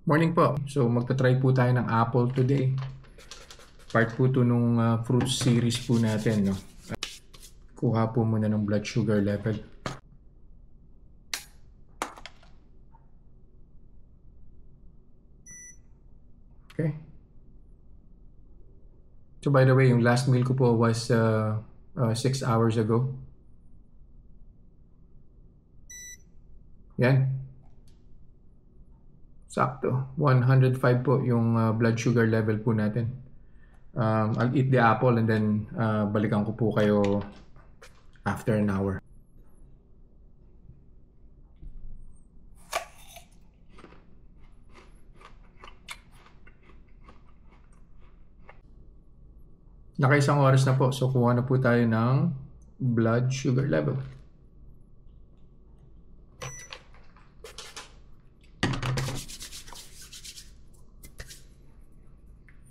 Morning po. So magta-try po tayo ng apple today. Part po to nung fruit series po natin, no. Kuha po muna ng blood sugar level. Okay. So by the way, yung last meal ko po was 6 hours ago. Yan. Sakto. 105 po yung blood sugar level po natin. I'll eat the apple and then balikan ko po kayo after an hour. Nakaisang oras na po. So kuha na po tayo ng blood sugar level.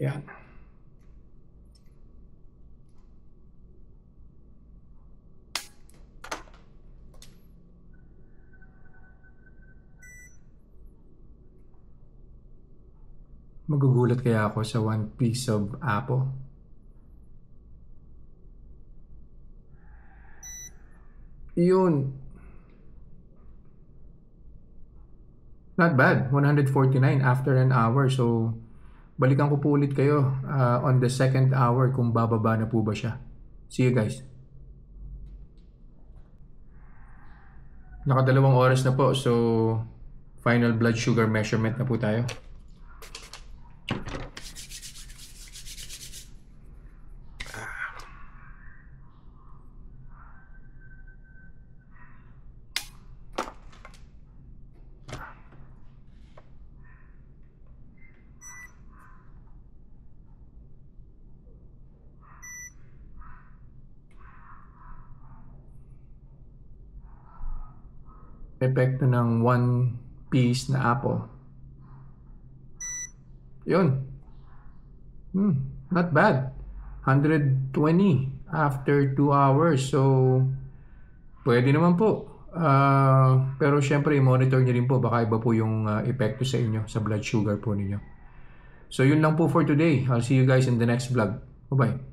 Yan. Magugulat kaya ako sa one piece of apple. Yun. Not bad. 149 after an hour. So, balikan ko po ulit kayo on the second hour kung bababa na po ba siya. See you guys. Nakadalawang oras na po. So, final blood sugar measurement na po tayo. Epekto ng one piece na apple. Yun. Not bad. 120 after 2 hours. So, pwede naman po. Pero syempre, i-monitor nyo rin po. Baka iba po yung epekto sa inyo, sa blood sugar po ninyo. So, yun lang po for today. I'll see you guys in the next vlog. Bye-bye.